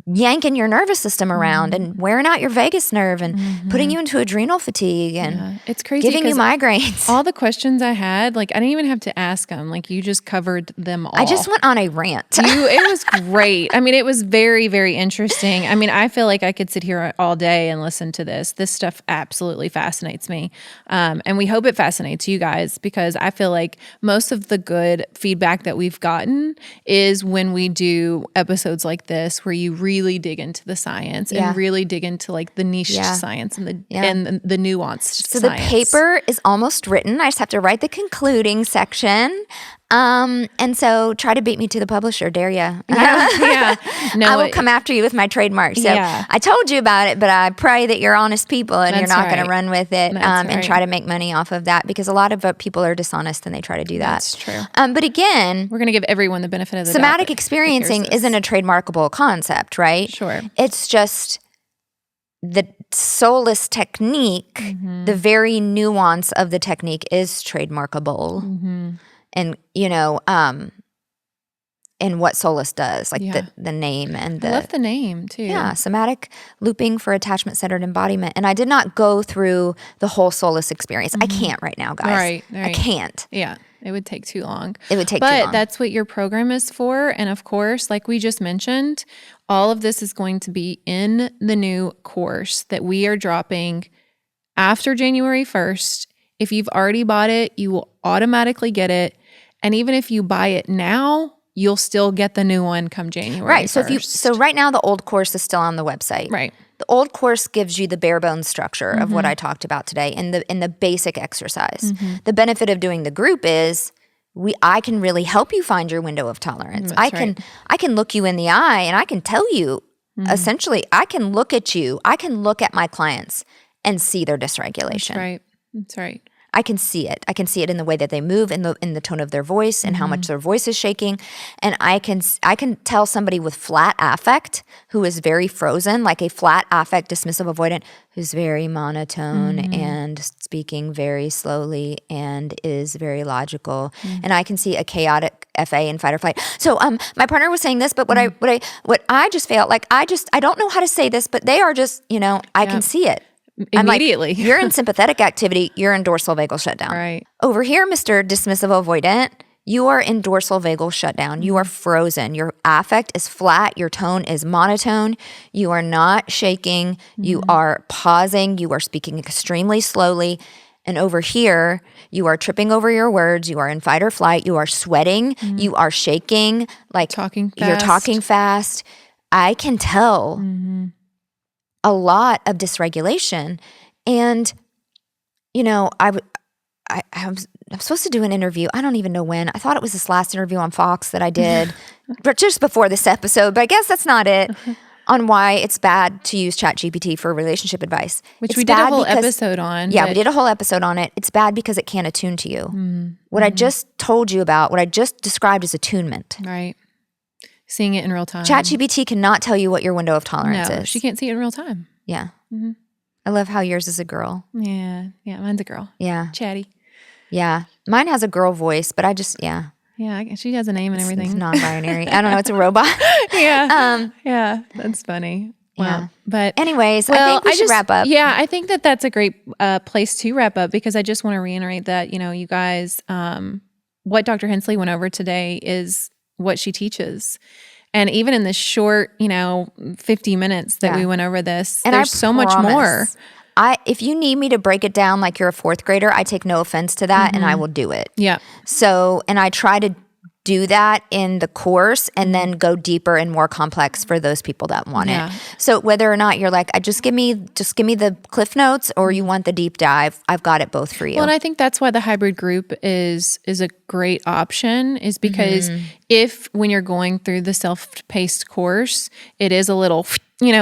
yanking your nervous system around and wearing out your vagus nerve and putting you into adrenal fatigue and it's crazy, giving you migraines. All the questions I had, I didn't even have to ask them. You just covered them all. I just went on a rant. It was great. It was very, very interesting. I feel like I could sit here all day and listen to this. This stuff absolutely fascinates me. And we hope it fascinates you guys, because I feel like most of the good feedback that we've gotten is when we do episodes like this, where you really dig into the science and really dig into the niche science and the nuanced science. So the paper is almost written. I just have to write the concluding section. And so try to beat me to the publisher, dare ya? Yeah. No, I will come after you with my trademark. So I told you about it, but I pray that you're honest people and you're not going to run with it and try to make money off of that, because a lot of people are dishonest and they try to do that. That's true. But again, we're going to give everyone the benefit of the somatic experiencing isn't a trademarkable concept, right? Sure. It's just the solace technique, the very nuance of the technique is trademarkable. And, and what solace does, the name and I love the name too. Yeah, somatic looping for attachment-centered embodiment. And I did not go through the whole solace experience. I can't right now, guys. Right. I can't. Yeah. It would take too long. But that's what your program is for. And of course, like we just mentioned, all of this is going to be in the new course that we are dropping after January 1st. If you've already bought it, you will automatically get it. And even if you buy it now, you'll still get the new one come January 1st. Right. So right now the old course is still on the website. Right. The old course gives you the bare bones structure of what I talked about today and the basic exercise. The benefit of doing the group is I can really help you find your window of tolerance. I can look you in the eye and I can tell you essentially, I can look at you, I can look at my clients and see their dysregulation. That's right. I can see it. I can see it in the way that they move, in the tone of their voice, and how much their voice is shaking. And I can tell somebody with flat affect who is very frozen, like a flat affect dismissive avoidant who's very monotone and speaking very slowly and is very logical. And I can see a chaotic FA in fight or flight. So my partner was saying this, but what I just felt like I don't know how to say this, but they are just, I can see it. Immediately. You're in sympathetic activity. You're in dorsal vagal shutdown. Right. Over here, Mr. Dismissive Avoidant, you are in dorsal vagal shutdown. You are frozen. Your affect is flat. Your tone is monotone. You are not shaking. You are pausing. You are speaking extremely slowly. And over here, you are tripping over your words. You are in fight or flight. You are sweating. You are shaking. Like Talking fast. You're talking fast. I can tell a lot of dysregulation. And, I'm supposed to do an interview. I don't even know when. I thought it was this last interview on Fox that I did, but just before this episode. But I guess that's not it. On why it's bad to use ChatGPT for relationship advice. Which we did a whole episode on. Yeah, we did a whole episode on it. It's bad because it can't attune to you. What I just told you about, what I just described is attunement. Right. Seeing it in real time. ChatGPT cannot tell you what your window of tolerance is. She can't see it in real time. Yeah. I love how yours is a girl. Yeah. Yeah, mine's a girl. Yeah. Chatty. Yeah. Mine has a girl voice, but Yeah, she has a name and everything. It's non-binary. I don't know. It's a robot. Yeah. Yeah, that's funny. Wow. Yeah. But anyways, I think we should wrap up. Yeah, I think that's a great place to wrap up because I just want to reiterate that, you guys, what Dr. Hensley went over today is what she teaches. And even in this short, 50 minutes that we went over this, and there's so much more. If you need me to break it down like you're a fourth grader, I take no offense to that and I will do it. Yeah. So, and I try to do that in the course and then go deeper and more complex for those people that want it. So whether or not you're like, just give me the cliff notes or you want the deep dive, I've got it both for you. Well, and I think that's why the hybrid group is a great option is because if when you're going through the self-paced course, it is a little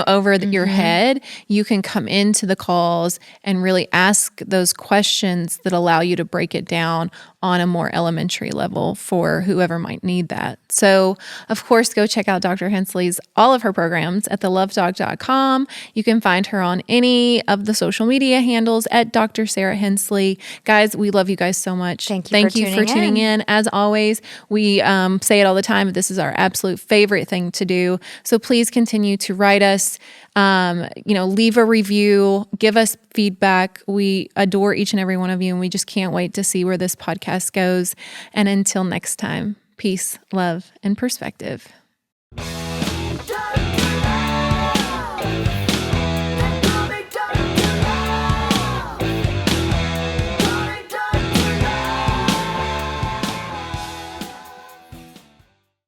over your head, you can come into the calls and really ask those questions that allow you to break it down on a more elementary level for whoever might need that. So, of course, go check out Dr. Hensley's, all of her programs at thelovedoc.com. You can find her on any of the social media handles at Dr. Sarah Hensley. Guys, we love you guys so much. Thank you for tuning in. As always, we say it all the time, but this is our absolute favorite thing to do. So please continue to write us, leave a review, give us feedback. We adore each and every one of you, and we just can't wait to see where this podcast goes. And until next time, peace, love, and perspective.